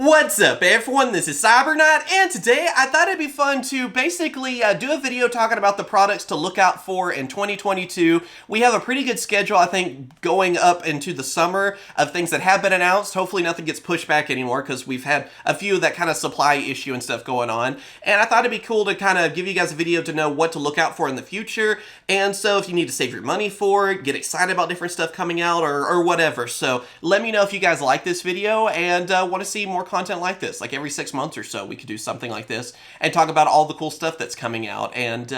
What's up everyone, this is CyberKnight, and today I thought it'd be fun to basically do a video talking about the products to look out for in 2022. We have a pretty good schedule, I think, going up into the summer of things that have been announced. Hopefully nothing gets pushed back anymore because we've had a few of that kind of supply issue and stuff going on. And I thought it'd be cool to kind of give you guys a video to know what to look out for in the future. And so if you need to save your money for it, get excited about different stuff coming out or whatever. So let me know if you guys like this video and want to see more content like this. Like every 6 months or so we could do something like this and talk about all the cool stuff that's coming out and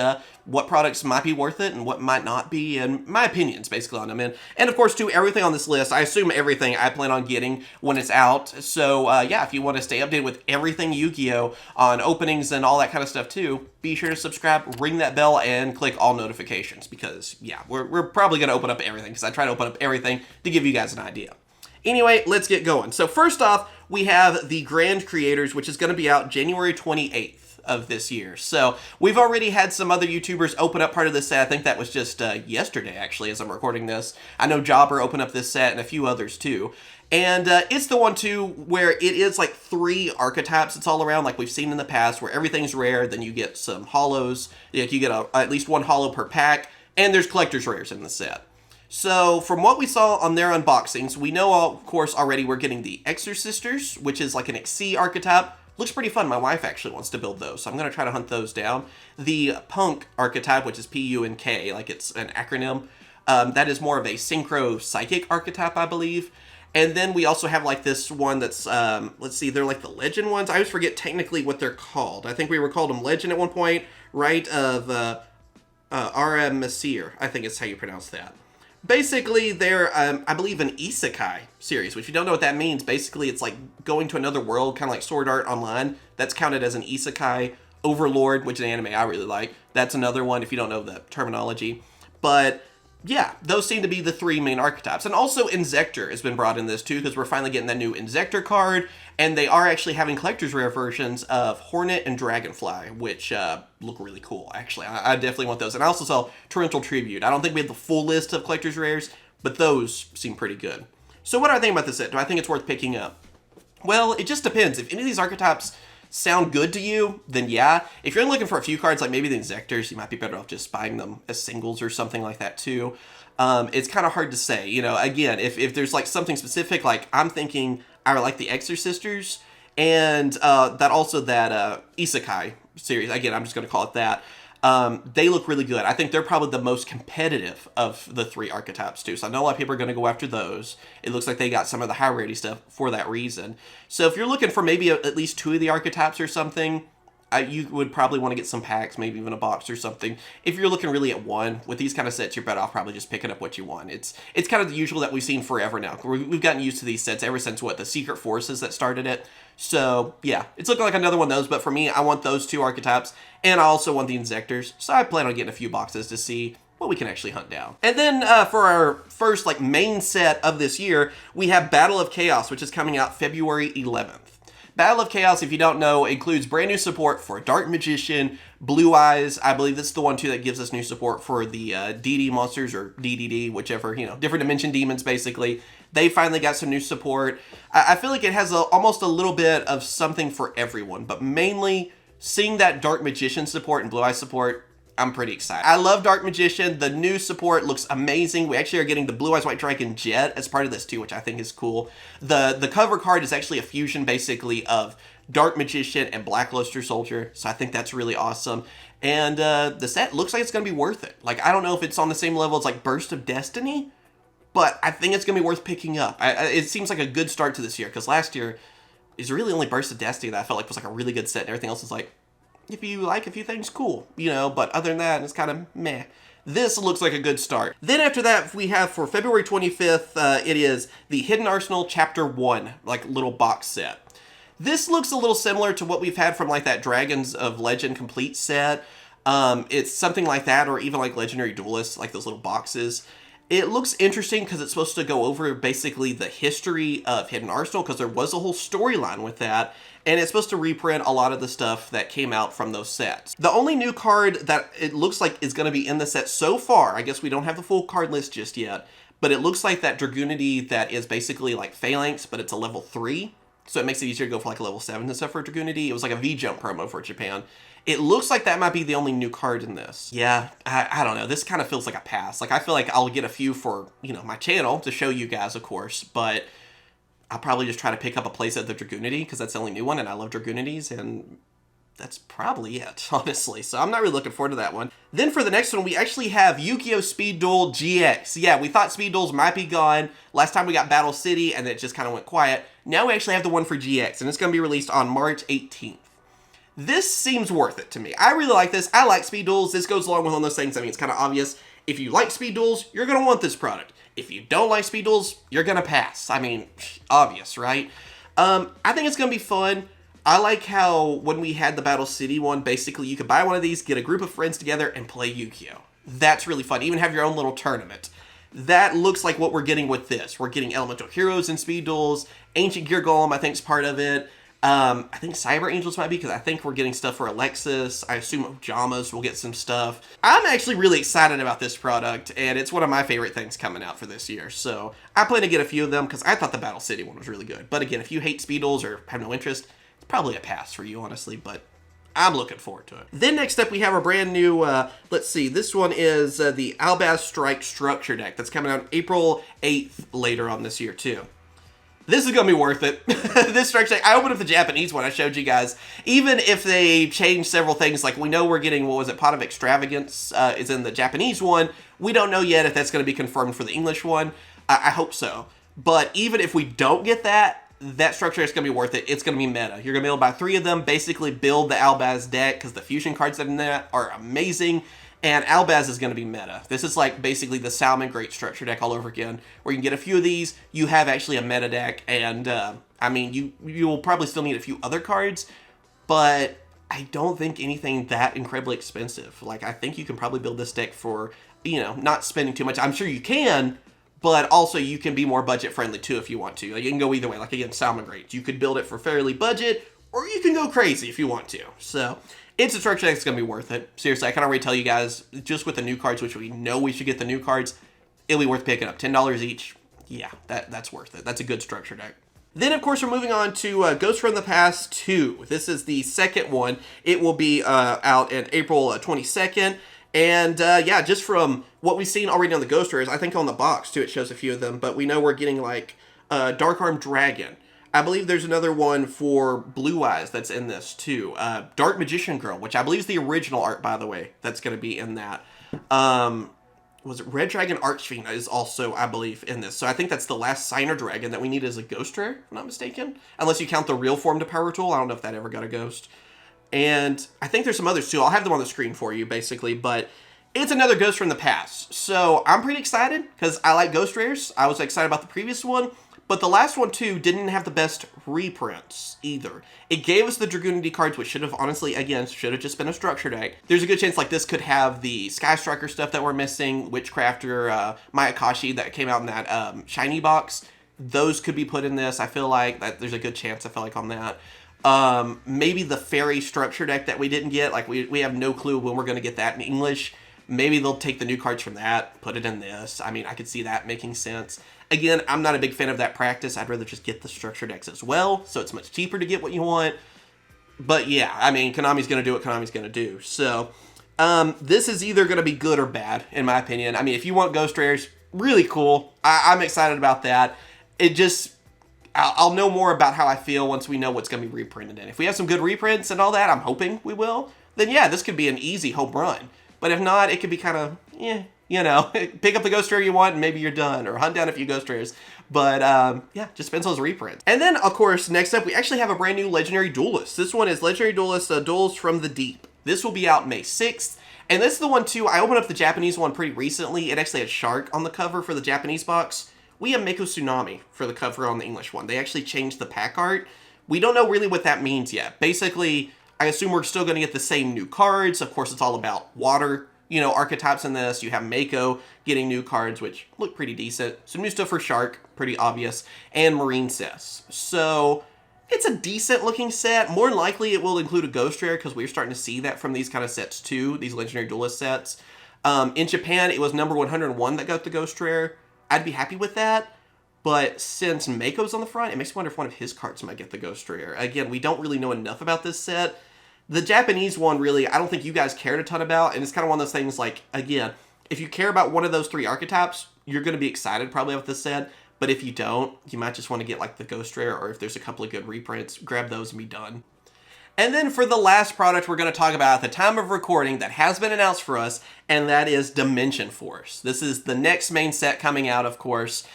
what products might be worth it and what might not be, and my opinions basically on them. And of course too, everything on this list, I assume everything I plan on getting when it's out. So yeah, if you want to stay updated with everything Yu-Gi-Oh on openings and all that kind of stuff too, be sure to subscribe, ring that bell, and click all notifications because yeah, we're probably going to open up everything because I try to open up everything to give you guys an idea. Anyway, let's get going. So first off, we have the Grand Creators, which is going to be out January 28th of this year. So we've already had some other YouTubers open up part of this set. I think that was just yesterday, actually, as I'm recording this. I know Jobber opened up this set and a few others too. And it's the one too where it is like 3 archetypes it's all around, like we've seen in the past, where everything's rare, then you get some holos, like you get at least 1 holo per pack, and there's collector's rares in the set. So from what we saw on their unboxings, we know, of course, already we're getting the Exorcisters, which is like an XC archetype. Looks pretty fun. My wife actually wants to build those, so I'm going to try to hunt those down. The Punk archetype, which is P-U-N-K, like it's an acronym. That is more of a Synchro Psychic archetype, I believe. And then we also have like this one that's, let's see, they're like the Legend ones. I always forget technically what they're called. I think we were called them Legend at one point, right? Of R.M. Messier, I think is how you pronounce that. Basically, they're, I believe, an isekai series, which if you don't know what that means, basically it's like going to another world, kind of like Sword Art Online. That's counted as an isekai. Overlord, which is an anime I really like. That's another one if you don't know the terminology. But yeah, those seem to be the 3 main archetypes. And also Inzektor has been brought in this too, because we're finally getting that new Inzektor card, and they are actually having collector's rare versions of Hornet and Dragonfly, which look really cool, actually. I definitely want those. And I also saw Torrential Tribute. I don't think we have the full list of collector's rares, but those seem pretty good. So what do I think about this set? Do I think it's worth picking up? Well, it just depends. If any of these archetypes sound good to you, then yeah. If you're looking for a few cards, like maybe the Inzektors, you might be better off just buying them as singles or something like that too. It's kind of hard to say, you know, again, if there's like something specific, like I'm thinking I like the Exorcisters and that Isekai series, again, I'm just going to call it that. They look really good. I think they're probably the most competitive of the 3 archetypes too. So I know a lot of people are going to go after those. It looks like they got some of the high rarity stuff for that reason. So if you're looking for maybe at least 2 of the archetypes or something, you would probably want to get some packs, maybe even a box or something. If you're looking really at 1, with these kind of sets, you're better off probably just picking up what you want. It's kind of the usual that we've seen forever now. We've gotten used to these sets ever since, what, the Secret Forces that started it. So yeah, it's looking like another one of those, but for me, I want those 2 archetypes, and I also want the Inzektors, so I plan on getting a few boxes to see what we can actually hunt down. And then for our first like main set of this year, we have Battle of Chaos, which is coming out February 11th. Battle of Chaos, if you don't know, includes brand new support for Dark Magician, Blue Eyes. I believe this is the one too that gives us new support for the DD monsters, or DDD, whichever, you know, different dimension demons basically. They finally got some new support. I feel like it has almost a little bit of something for everyone, but mainly seeing that Dark Magician support and Blue Eyes support, I'm pretty excited. I love Dark Magician. The new support looks amazing. We actually are getting the Blue Eyes White Dragon Jet as part of this too, which I think is cool. The cover card is actually a fusion basically of Dark Magician and Black Luster Soldier, so I think that's really awesome. And the set looks like it's going to be worth it. Like, I don't know if it's on the same level as like Burst of Destiny, but I think it's going to be worth picking up. It seems like a good start to this year, because last year is really only Burst of Destiny that I felt like was like a really good set, and everything else is like, if you like a few things, cool, you know, but other than that, it's kind of meh. This looks like a good start. Then after that, we have for February 25th, it is the Hidden Arsenal Chapter 1, like little box set. This looks a little similar to what we've had from like that Dragons of Legend Complete set. It's something like that, or even like Legendary Duelists, like those little boxes. It looks interesting because it's supposed to go over basically the history of Hidden Arsenal, because there was a whole storyline with that, and it's supposed to reprint a lot of the stuff that came out from those sets. The only new card that it looks like is going to be in the set so far, I guess we don't have the full card list just yet, but it looks like that Dragoonity that is basically like Phalanx, but it's a level 3. so it makes it easier to go for like a level 7 and stuff for Dragoonity. It was like a V-Jump promo for Japan. It looks like that might be the only new card in this. Yeah, I don't know. This kind of feels like a pass. Like, I feel like I'll get a few for, you know, my channel to show you guys, of course, but I'll probably just try to pick up a playset of the Dragoonity because that's the only new one, and I love Dragoonities, and that's probably it, honestly. So I'm not really looking forward to that one. Then for the next one, we actually have Yugioh Speed Duel GX. Yeah, we thought Speed Duels might be gone. Last time we got Battle City, and it just kind of went quiet. Now we actually have the one for GX, and it's going to be released on March 18th. This seems worth it to me. I really like this. I like Speed Duels. This goes along with one of those things. I mean, it's kind of obvious. If you like Speed Duels, you're going to want this product. If you don't like Speed Duels, you're going to pass. I mean, obvious, right? I think it's going to be fun. I like how when we had the Battle City one, basically you could buy one of these, get a group of friends together, and play Yugioh. That's really fun. Even have your own little tournament. That looks like what we're getting with this. We're getting Elemental Heroes in Speed Duels. Ancient Gear Golem, I think, is part of it. I think Cyber Angels might be, because I think we're getting stuff for Alexis. I assume Ojamas will get some stuff. I'm actually really excited about this product, and it's one of my favorite things coming out for this year. So I plan to get a few of them, because I thought the Battle City one was really good. But again, if you hate Speed Duels or have no interest, it's probably a pass for you, honestly, but I'm looking forward to it. Then next up, we have a brand new, let's see, this one is the Albaz Strike Structure Deck. That's coming out April 8th later on this year, too. This is going to be worth it. This structure deck, I opened up the Japanese one I showed you guys. Even if they change several things, like we know we're getting, what was it, Pot of Extravagance is in the Japanese one. We don't know yet if that's going to be confirmed for the English one. I hope so. But even if we don't get that, that structure is going to be worth it. It's going to be meta. You're going to be able to buy 3 of them, basically build the Albaz deck, because the fusion cards that are in that are amazing. And Albaz is going to be meta. This is like basically the Salmon Great Structure deck all over again, where you can get a few of these, you have actually a meta deck, and I mean, you will probably still need a few other cards, but I don't think anything that incredibly expensive. Like, I think you can probably build this deck for, you know, not spending too much. I'm sure you can, but also you can be more budget friendly too if you want to. Like, you can go either way. Like, again, Salmon Great. You could build it for fairly budget, or you can go crazy if you want to. So it's a structure deck that's going to be worth it. Seriously, I can already tell you guys, just with the new cards, which we know we should get the new cards, it'll be worth picking up. $10 each. Yeah, that's worth it. That's a good structure deck. Then, of course, we're moving on to Ghosts from the Past 2. This is the second one. It will be out in April 22nd. And, yeah, just from what we've seen already on the Ghost Rares, I think on the box, too, it shows a few of them. But we know we're getting, like, Dark Arm Dragon. I believe there's another one for Blue Eyes that's in this, too. Dark Magician Girl, which I believe is the original art, by the way, that's going to be in that. Was it Red Dragon Archfiend is also, I believe, in this. So I think that's the last Signer Dragon that we need as a Ghost Rare, if I'm not mistaken. Unless you count the Real Form to Power Tool. I don't know if that ever got a Ghost. And I think there's some others, too. I'll have them on the screen for you, basically. But it's another Ghost from the past. So I'm pretty excited, because I like Ghost Rares. I was excited about the previous one. But the last one, too, didn't have the best reprints, either. It gave us the Dragoonity cards, which should have, honestly, again, should have just been a structure deck. There's a good chance, like, this could have the Sky Striker stuff that we're missing, Witchcrafter, Mayakashi that came out in that shiny box. Those could be put in this. I feel like that there's a good chance, I feel like, on that. Maybe the Fairy structure deck that we didn't get. Like, we have no clue when we're going to get that in English. Maybe they'll take the new cards from that, put it in this. I mean, I could see that making sense. Again, I'm not a big fan of that practice. I'd rather just get the structure decks as well, so it's much cheaper to get what you want. But yeah, I mean, Konami's going to do what Konami's going to do. So, this is either going to be good or bad, in my opinion. I mean, if you want Ghost Rares, really cool. I'm excited about that. It just, I'll know more about how I feel once we know what's going to be reprinted in. If we have some good reprints and all that, I'm hoping we will, then yeah, this could be an easy home run. But if not, it could be kind of, you know, pick up the Ghost Rare you want and maybe you're done, or hunt down a few Ghost Rares. But, yeah, just depends on those reprints. And then, of course, next up, we actually have a brand new Legendary Duelist. This one is Legendary Duelist Duels from the Deep. This will be out May 6th. And this is the one, too, I opened up the Japanese one pretty recently. It actually had Shark on the cover for the Japanese box. We have Mako Tsunami for the cover on the English one. They actually changed the pack art. We don't know really what that means yet. Basically, I assume we're still going to get the same new cards. Of course, it's all about water, you know, archetypes in this. You have Mako getting new cards, which look pretty decent. Some new stuff for Shark, pretty obvious, and Marine Cess. So it's a decent looking set. More than likely, it will include a Ghost Rare, because we're starting to see that from these kind of sets too, these Legendary Duelist sets. In Japan, it was number 101 that got the Ghost Rare. I'd be happy with that. But since Mako's on the front, it makes me wonder if one of his cards might get the Ghost Rare. Again, we don't really know enough about this set. The Japanese one, really, I don't think you guys cared a ton about, and it's kind of one of those things like, again, if you care about one of those 3 archetypes, you're going to be excited probably with this set, but if you don't, you might just want to get like the Ghost Rare, or if there's a couple of good reprints, grab those and be done. And then for the last product we're going to talk about at the time of recording that has been announced for us, and that is Dimension Force. This is the next main set coming out, of course.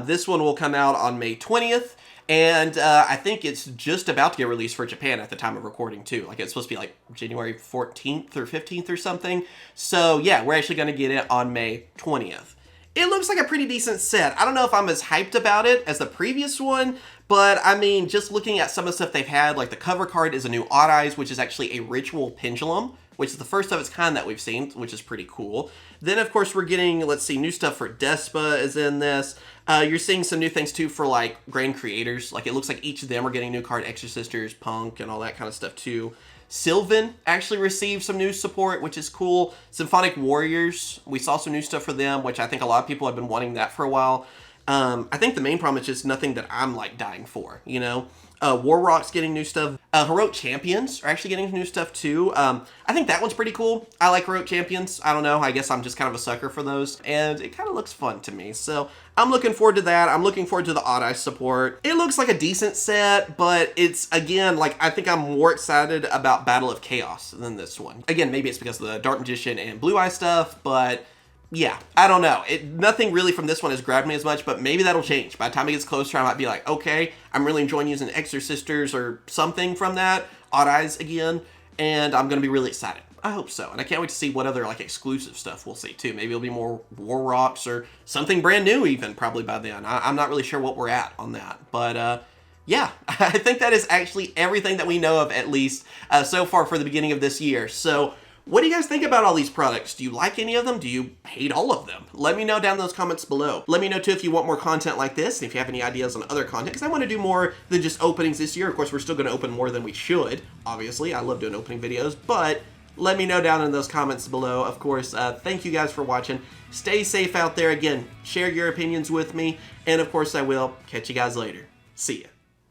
This one will come out on May 20th, and I think it's just about to get released for Japan at the time of recording, too. Like, it's supposed to be, like, January 14th or 15th or something. So, yeah, we're actually going to get it on May 20th. It looks like a pretty decent set. I don't know if I'm as hyped about it as the previous one, but I mean, just looking at some of the stuff they've had, like the cover card is a new Odd Eyes, which is actually a Ritual Pendulum, which is the first of its kind that we've seen, which is pretty cool. Then, of course, we're getting, let's see, new stuff for Despa is in this. You're seeing some new things, too, for, like, Grand Creators. Like, it looks like each of them are getting new card, Exorcisters, Punk, and all that kind of stuff, too. Sylvan actually received some new support, which is cool. Symphonic Warriors, we saw some new stuff for them, which I think a lot of people have been wanting that for a while. I think the main problem is just nothing that I'm, like, dying for, you know? War Rock's getting new stuff. Heroic Champions are actually getting new stuff, too. I think that one's pretty cool. I like Heroic Champions. I don't know. I guess I'm just kind of a sucker for those. And it kind of looks fun to me. So I'm looking forward to that. I'm looking forward to the Odd Eye support. It looks like a decent set, but it's, again, like, I think I'm more excited about Battle of Chaos than this one. Again, maybe it's because of the Dark Magician and Blue Eye stuff, but yeah, I don't know. Nothing really from this one has grabbed me as much, but maybe that'll change. By the time it gets closer, I might be like, okay, I'm really enjoying using Exorcisters or something from that. Odd Eyes again, and I'm going to be really excited. I hope so. And I can't wait to see what other like exclusive stuff we'll see too. Maybe it'll be more War Rocks or something brand new even probably by then. I'm not really sure what we're at on that. But yeah, I think that is actually everything that we know of at least so far for the beginning of this year. So what do you guys think about all these products? Do you like any of them? Do you hate all of them? Let me know down in those comments below. Let me know too if you want more content like this and if you have any ideas on other content, because I want to do more than just openings this year. Of course, we're still going to open more than we should. Obviously, I love doing opening videos, but let me know down in those comments below. Of course, thank you guys for watching. Stay safe out there. Again, share your opinions with me. And of course, I will catch you guys later. See ya.